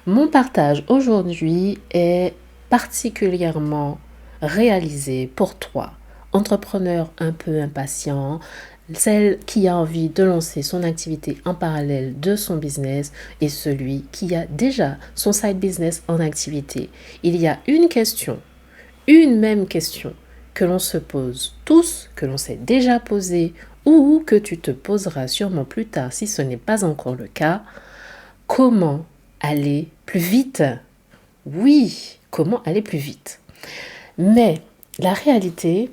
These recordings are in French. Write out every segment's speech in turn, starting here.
Mon partage aujourd'hui est particulièrement réalisé pour toi, entrepreneur un peu impatient, celle qui a envie de lancer son activité en parallèle de son business et celui qui a déjà son side business en activité. Il y a une même question que l'on se pose tous, que l'on s'est déjà posée ou que tu te poseras sûrement plus tard si ce n'est pas encore le cas. Comment aller plus vite? Oui, comment aller plus vite? Mais la réalité,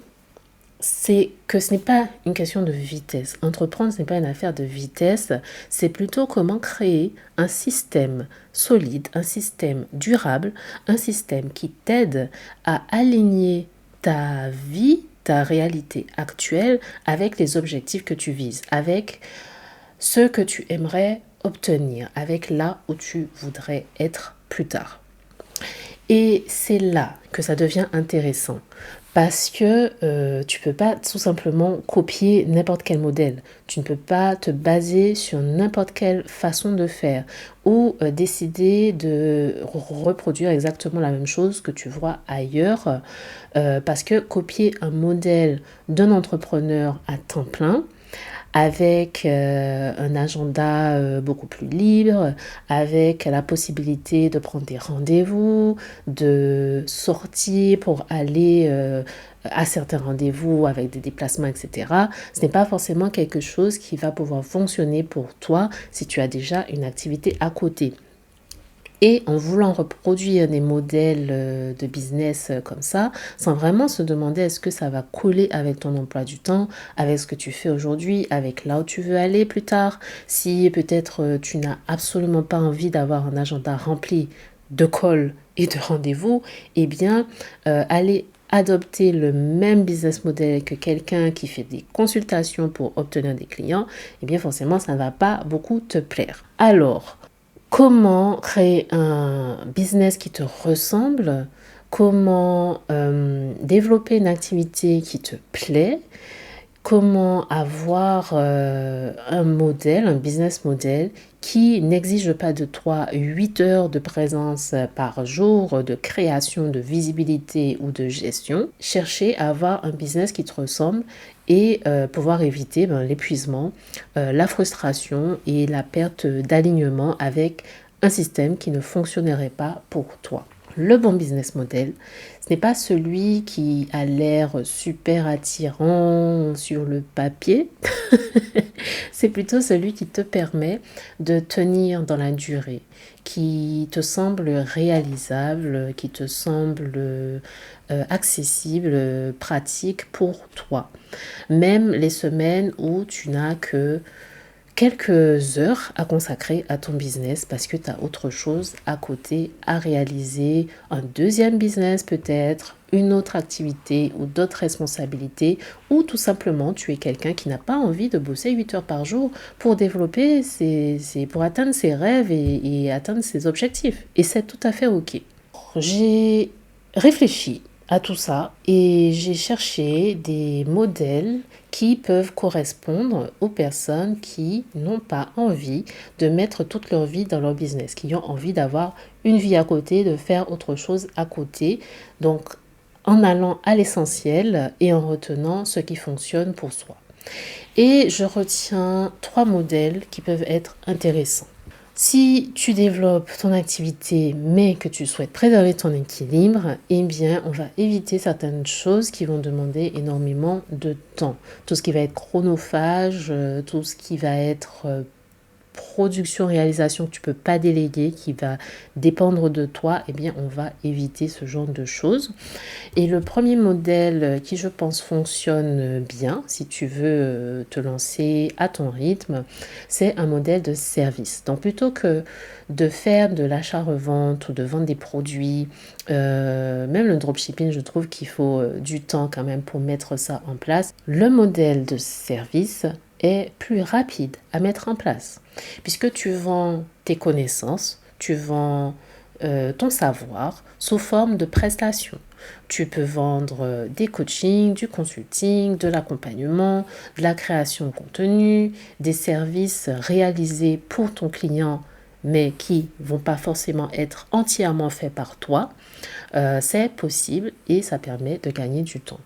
c'est que ce n'est pas une question de vitesse. Entreprendre, ce n'est pas une affaire de vitesse, c'est plutôt comment créer un système solide, un système durable, un système qui t'aide à aligner ta vie, ta réalité actuelle avec les objectifs que tu vises, avec ce que tu aimerais obtenir, avec là où tu voudrais être plus tard. Et c'est là que ça devient intéressant parce que tu ne peux pas tout simplement copier n'importe quel modèle. Tu ne peux pas te baser sur n'importe quelle façon de faire ou décider de reproduire exactement la même chose que tu vois ailleurs parce que copier un modèle d'un entrepreneur à temps plein, avec un agenda beaucoup plus libre, avec la possibilité de prendre des rendez-vous, de sortir pour aller à certains rendez-vous avec des déplacements, etc. Ce n'est pas forcément quelque chose qui va pouvoir fonctionner pour toi si tu as déjà une activité à côté. Et en voulant reproduire des modèles de business comme ça, sans vraiment se demander est-ce que ça va coller avec ton emploi du temps, avec ce que tu fais aujourd'hui, avec là où tu veux aller plus tard, si peut-être tu n'as absolument pas envie d'avoir un agenda rempli de calls et de rendez-vous, eh bien, aller adopter le même business model que quelqu'un qui fait des consultations pour obtenir des clients, eh bien forcément, ça ne va pas beaucoup te plaire. Alors, comment créer un business qui te ressemble? Comment développer une activité qui te plaît? Comment avoir un modèle, un business model qui n'exige pas de toi 8 heures de présence par jour, de création, de visibilité ou de gestion. Chercher à avoir un business qui te ressemble et pouvoir éviter l'épuisement, la frustration et la perte d'alignement avec un système qui ne fonctionnerait pas pour toi. Le bon business model, ce n'est pas celui qui a l'air super attirant sur le papier, c'est plutôt celui qui te permet de tenir dans la durée, qui te semble réalisable, qui te semble accessible, pratique pour toi. Même les semaines où tu n'as que quelques heures à consacrer à ton business parce que tu as autre chose à côté à réaliser, un deuxième business peut-être, une autre activité ou d'autres responsabilités, ou tout simplement tu es quelqu'un qui n'a pas envie de bosser 8 heures par jour pour développer pour atteindre ses rêves et atteindre ses objectifs. Et c'est tout à fait ok. J'ai réfléchi à tout ça et j'ai cherché des modèles qui peuvent correspondre aux personnes qui n'ont pas envie de mettre toute leur vie dans leur business, qui ont envie d'avoir une vie à côté, de faire autre chose à côté. Donc, en allant à l'essentiel et en retenant ce qui fonctionne pour soi. Et je retiens 3 modèles qui peuvent être intéressants. Si tu développes ton activité mais que tu souhaites préserver ton équilibre, eh bien on va éviter certaines choses qui vont demander énormément de temps. Tout ce qui va être chronophage, tout ce qui va être production, réalisation que tu peux pas déléguer, qui va dépendre de toi, eh bien on va éviter ce genre de choses. Et le premier modèle qui je pense fonctionne bien, si tu veux te lancer à ton rythme, c'est un modèle de service. Donc plutôt que de faire de l'achat-revente ou de vendre des produits, même le dropshipping, je trouve qu'il faut du temps quand même pour mettre ça en place. Le modèle de service est plus rapide à mettre en place, puisque tu vends tes connaissances, tu vends ton savoir sous forme de prestations. Tu peux vendre des coachings, du consulting, de l'accompagnement, de la création de contenu, des services réalisés pour ton client, mais qui vont pas forcément être entièrement faits par toi, c'est possible et ça permet de gagner du temps.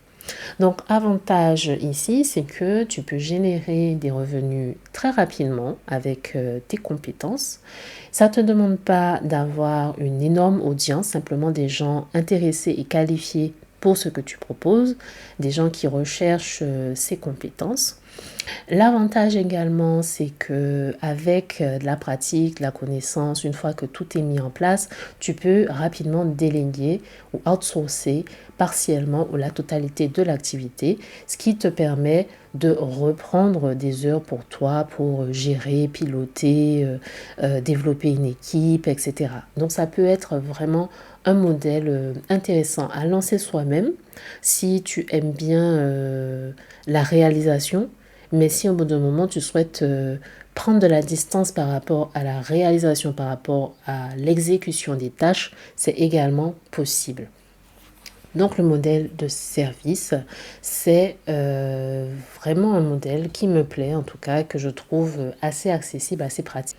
Donc, avantage ici, c'est que tu peux générer des revenus très rapidement avec tes compétences. Ça ne te demande pas d'avoir une énorme audience, simplement des gens intéressés et qualifiés pour ce que tu proposes, des gens qui recherchent ces compétences. L'avantage également, c'est que avec de la pratique, de la connaissance, une fois que tout est mis en place, tu peux rapidement déléguer ou outsourcer partiellement ou la totalité de l'activité, ce qui te permet de reprendre des heures pour toi, pour gérer, piloter, développer une équipe, etc. Donc ça peut être vraiment un modèle intéressant à lancer soi-même si tu aimes bien la réalisation. Mais si au bout d'un moment, tu souhaites prendre de la distance par rapport à la réalisation, par rapport à l'exécution des tâches, c'est également possible. Donc le modèle de service, c'est vraiment un modèle qui me plaît, en tout cas, que je trouve assez accessible, assez pratique.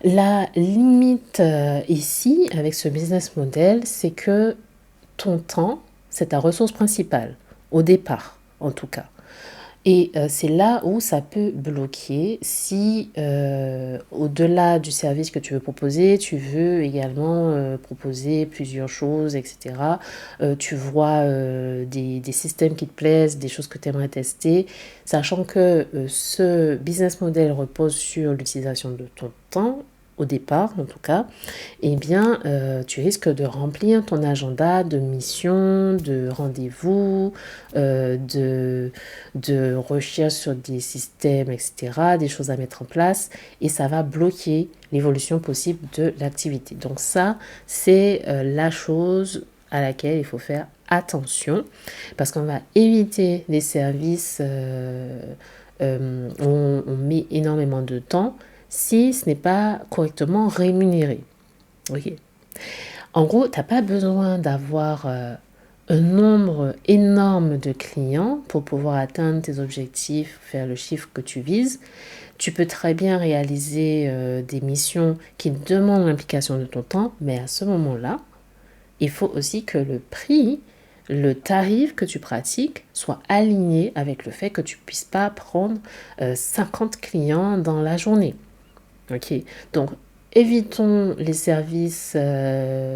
La limite ici, avec ce business model, c'est que ton temps, c'est ta ressource principale, au départ, en tout cas. Et c'est là où ça peut bloquer si, au-delà du service que tu veux proposer, tu veux également proposer plusieurs choses, etc. Tu vois des systèmes qui te plaisent, des choses que tu aimerais tester, sachant que ce business model repose sur l'utilisation de ton temps, au départ en tout cas, eh bien, tu risques de remplir ton agenda de missions, de rendez-vous, de recherche sur des systèmes, etc., des choses à mettre en place, et ça va bloquer l'évolution possible de l'activité. Donc ça, c'est la chose à laquelle il faut faire attention, parce qu'on va éviter les services on met énormément de temps si ce n'est pas correctement rémunéré. Ok. En gros, tu n'as pas besoin d'avoir un nombre énorme de clients pour pouvoir atteindre tes objectifs, faire le chiffre que tu vises. Tu peux très bien réaliser des missions qui demandent l'implication de ton temps, mais à ce moment-là, il faut aussi que le prix, le tarif que tu pratiques soit aligné avec le fait que tu ne puisses pas prendre 50 clients dans la journée. Ok, donc évitons les services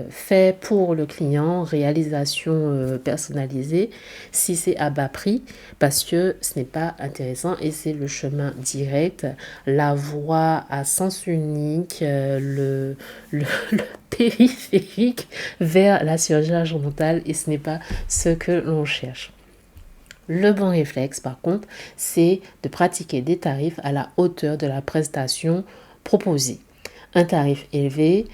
faits pour le client, réalisation personnalisée, si c'est à bas prix, parce que ce n'est pas intéressant et c'est le chemin direct, la voie à sens unique, le périphérique vers la surcharge mentale, et ce n'est pas ce que l'on cherche. Le bon réflexe, par contre, c'est de pratiquer des tarifs à la hauteur de la prestation proposée. Un tarif élevé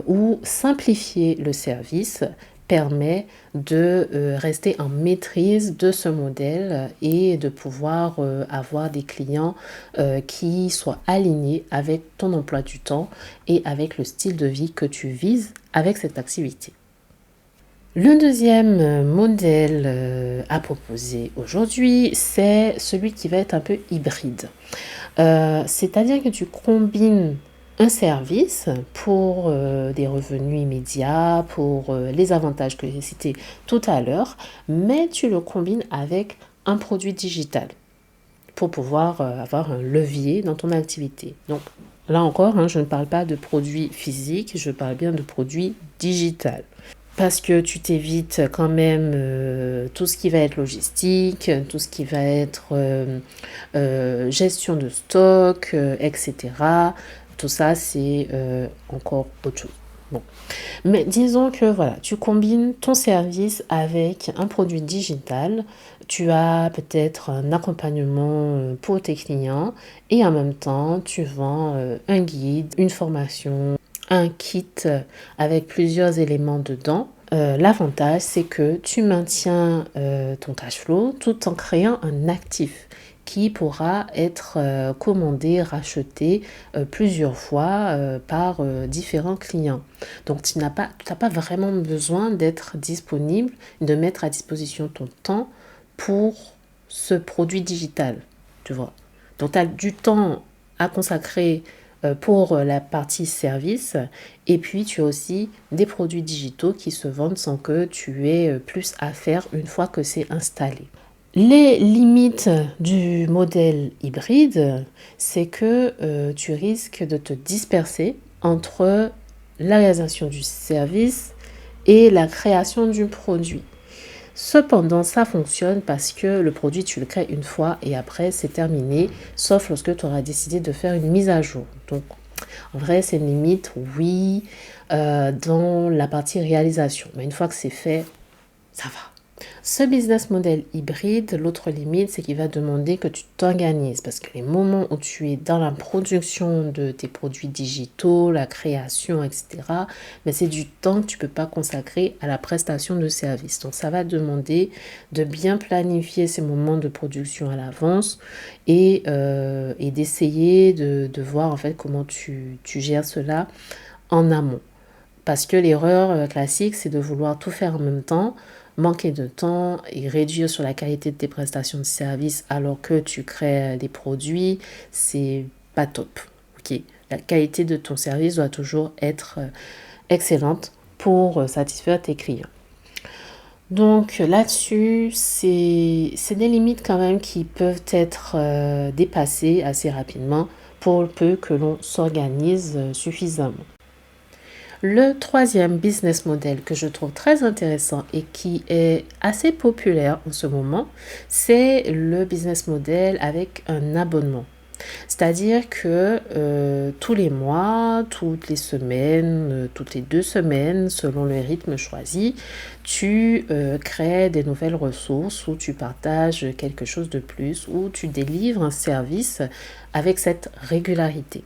ou simplifier le service permet de rester en maîtrise de ce modèle et de pouvoir avoir des clients qui soient alignés avec ton emploi du temps et avec le style de vie que tu vises avec cette activité. Le deuxième modèle à proposer aujourd'hui, c'est celui qui va être un peu hybride. C'est-à-dire que tu combines un service pour des revenus immédiats, pour les avantages que j'ai cités tout à l'heure, mais tu le combines avec un produit digital pour pouvoir avoir un levier dans ton activité. Donc là encore, je ne parle pas de produits physiques, je parle bien de produits digital. Parce que tu t'évites quand même tout ce qui va être logistique, tout ce qui va être gestion de stock, etc. Tout ça, c'est encore autre chose. Bon. Mais disons que voilà, tu combines ton service avec un produit digital, tu as peut-être un accompagnement pour tes clients et en même temps, tu vends un guide, une formation, un kit avec plusieurs éléments dedans. L'avantage, c'est que tu maintiens ton cash flow tout en créant un actif qui pourra être commandé, racheté plusieurs fois par différents clients. Donc, tu n'as pas vraiment besoin d'être disponible, de mettre à disposition ton temps pour ce produit digital, tu vois. Donc, tu as du temps à consacrer pour la partie service. Et puis, tu as aussi des produits digitaux qui se vendent sans que tu aies plus à faire une fois que c'est installé. Les limites du modèle hybride, c'est que tu risques de te disperser entre la réalisation du service et la création du produit. Cependant, ça fonctionne parce que le produit, tu le crées une fois et après, c'est terminé, sauf lorsque tu auras décidé de faire une mise à jour. Donc, en vrai, c'est une limite, oui, dans la partie réalisation. Mais une fois que c'est fait, ça va. Ce business model hybride, l'autre limite, c'est qu'il va demander que tu t'organises parce que les moments où tu es dans la production de tes produits digitaux, la création, etc., mais c'est du temps que tu ne peux pas consacrer à la prestation de service. Donc, ça va demander de bien planifier ces moments de production à l'avance et d'essayer de voir en fait comment tu gères cela en amont. Parce que l'erreur classique, c'est de vouloir tout faire en même temps, manquer de temps et réduire sur la qualité de tes prestations de service alors que tu crées des produits, c'est pas top. Ok, la qualité de ton service doit toujours être excellente pour satisfaire tes clients. Donc là-dessus, c'est des limites quand même qui peuvent être dépassées assez rapidement pour peu que l'on s'organise suffisamment. Le troisième business model que je trouve très intéressant et qui est assez populaire en ce moment, c'est le business model avec un abonnement. C'est-à-dire que tous les mois, toutes les semaines, toutes les 2 semaines, selon le rythme choisi, tu crées des nouvelles ressources ou tu partages quelque chose de plus ou tu délivres un service avec cette régularité.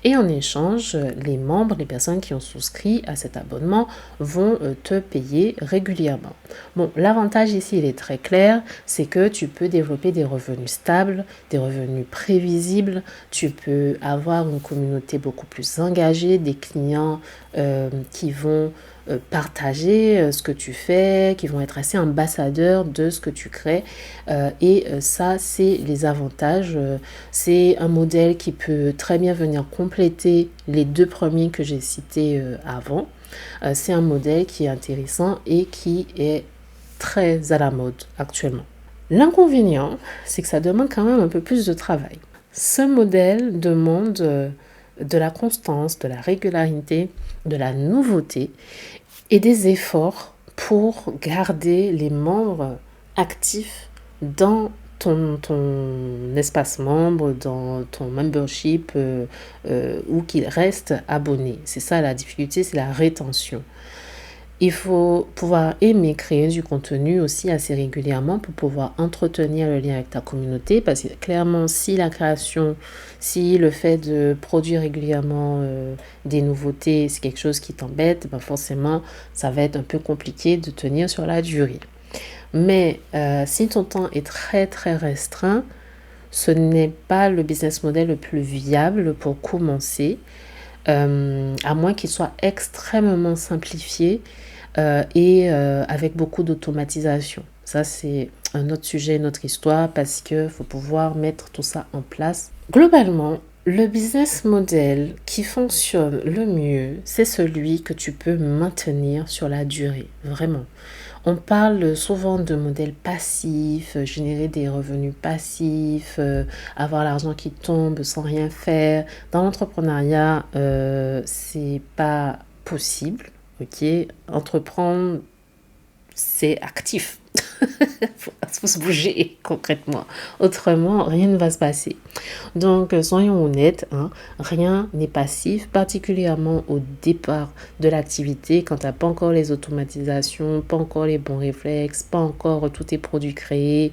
Et en échange, les membres, les personnes qui ont souscrit à cet abonnement vont te payer régulièrement. Bon, l'avantage ici, il est très clair, c'est que tu peux développer des revenus stables, des revenus prévisibles, tu peux avoir une communauté beaucoup plus engagée, des clients qui vont partager ce que tu fais, qui vont être assez ambassadeurs de ce que tu crées. Et ça, c'est les avantages. C'est un modèle qui peut très bien venir compléter les 2 premiers que j'ai cités avant. C'est un modèle qui est intéressant et qui est très à la mode actuellement. L'inconvénient, c'est que ça demande quand même un peu plus de travail. Ce modèle demande de la constance, de la régularité, de la nouveauté et des efforts pour garder les membres actifs dans ton espace membre, dans ton membership, ou qu'ils restent abonnés. C'est ça la difficulté, c'est la rétention. Il faut pouvoir aimer créer du contenu aussi assez régulièrement pour pouvoir entretenir le lien avec ta communauté parce que clairement si la création, si le fait de produire régulièrement des nouveautés, c'est quelque chose qui t'embête, ben forcément ça va être un peu compliqué de tenir sur la durée. Mais si ton temps est très très restreint, ce n'est pas le business model le plus viable pour commencer. À moins qu'il soit extrêmement simplifié et avec beaucoup d'automatisation. Ça, c'est un autre sujet, une autre histoire, parce qu'il faut pouvoir mettre tout ça en place. Globalement, le business model qui fonctionne le mieux, c'est celui que tu peux maintenir sur la durée, vraiment. On parle souvent de modèles passifs, générer des revenus passifs, avoir l'argent qui tombe sans rien faire. Dans l'entrepreneuriat, c'est pas possible. Ok, entreprendre, c'est actif. Faut se bouger concrètement. Autrement, rien ne va se passer. Donc, soyons honnêtes, hein, rien n'est passif, particulièrement au départ de l'activité, quand tu n'as pas encore les automatisations, pas encore les bons réflexes, pas encore tous tes produits créés.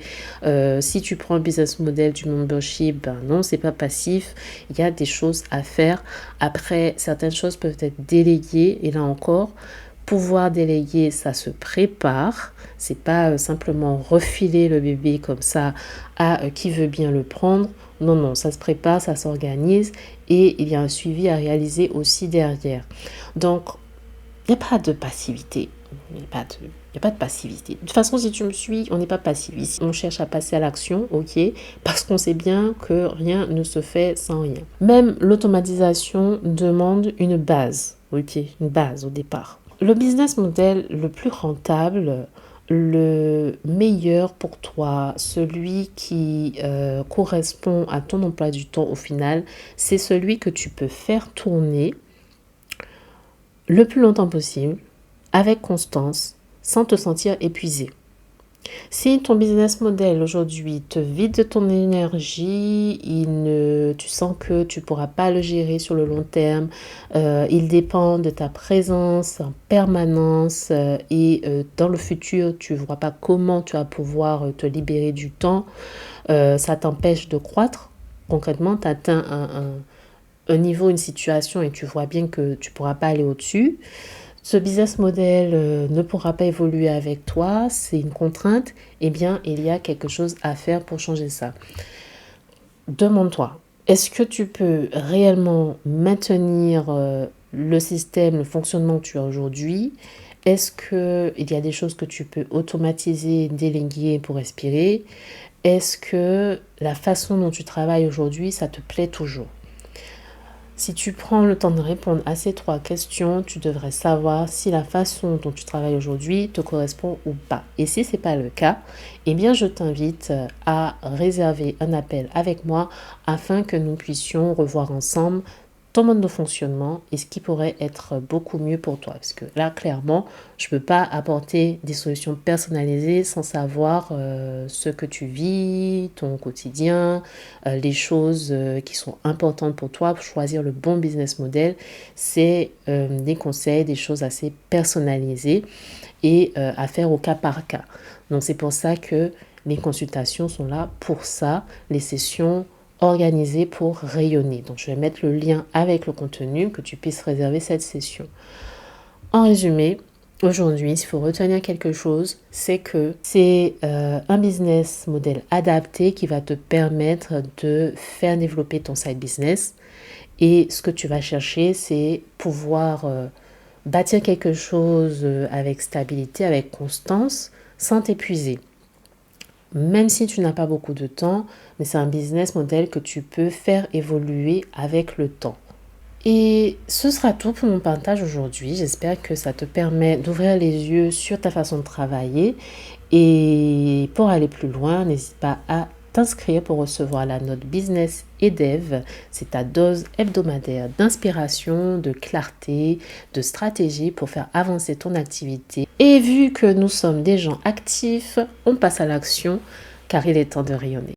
Si tu prends le business model du membership, ben non, c'est pas passif. Il y a des choses à faire. Après, certaines choses peuvent être déléguées, et là encore, pouvoir déléguer, ça se prépare. C'est pas simplement refiler le bébé comme ça à qui veut bien le prendre. Non, non, ça se prépare, ça s'organise et il y a un suivi à réaliser aussi derrière. Donc, il n'y a pas de passivité. Il n'y a pas de passivité. De toute façon, si tu me suis, on n'est pas passif. Ici, on cherche à passer à l'action, ok, parce qu'on sait bien que rien ne se fait sans rien. Même l'automatisation demande une base, ok, une base au départ. Le business model le plus rentable, le meilleur pour toi, celui qui correspond à ton emploi du temps au final, c'est celui que tu peux faire tourner le plus longtemps possible, avec constance, sans te sentir épuisé. Si ton business model aujourd'hui te vide de ton énergie, tu sens que tu ne pourras pas le gérer sur le long terme, il dépend de ta présence en permanence et dans le futur, tu ne vois pas comment tu vas pouvoir te libérer du temps, ça t'empêche de croître. Concrètement, tu atteins un niveau, une situation et tu vois bien que tu ne pourras pas aller au-dessus. Ce business model ne pourra pas évoluer avec toi, c'est une contrainte, eh bien, il y a quelque chose à faire pour changer ça. Demande-toi, est-ce que tu peux réellement maintenir le système, le fonctionnement que tu as aujourd'hui? Est-ce qu'il y a des choses que tu peux automatiser, déléguer pour respirer? Est-ce que la façon dont tu travailles aujourd'hui, ça te plaît toujours? Si tu prends le temps de répondre à ces 3 questions, tu devrais savoir si la façon dont tu travailles aujourd'hui te correspond ou pas. Et si ce n'est pas le cas, eh bien je t'invite à réserver un appel avec moi afin que nous puissions revoir ensemble ton mode de fonctionnement et ce qui pourrait être beaucoup mieux pour toi. Parce que là, clairement, je ne peux pas apporter des solutions personnalisées sans savoir ce que tu vis, ton quotidien, les choses qui sont importantes pour toi. Pour choisir le bon business model, c'est des conseils, des choses assez personnalisées et à faire au cas par cas. Donc c'est pour ça que les consultations sont là pour ça, les sessions organisé pour rayonner. Donc, je vais mettre le lien avec le contenu que tu puisses réserver cette session. En résumé, aujourd'hui, s'il faut retenir quelque chose, c'est que c'est un business model adapté qui va te permettre de faire développer ton side business. Et ce que tu vas chercher, c'est pouvoir bâtir quelque chose avec stabilité, avec constance, sans t'épuiser. Même si tu n'as pas beaucoup de temps, mais c'est un business model que tu peux faire évoluer avec le temps. Et ce sera tout pour mon partage aujourd'hui. J'espère que ça te permet d'ouvrir les yeux sur ta façon de travailler. Et pour aller plus loin, n'hésite pas à t'inscrire pour recevoir la note business et dev. C'est ta dose hebdomadaire d'inspiration, de clarté, de stratégie pour faire avancer ton activité. Et vu que nous sommes des gens actifs, on passe à l'action car il est temps de rayonner.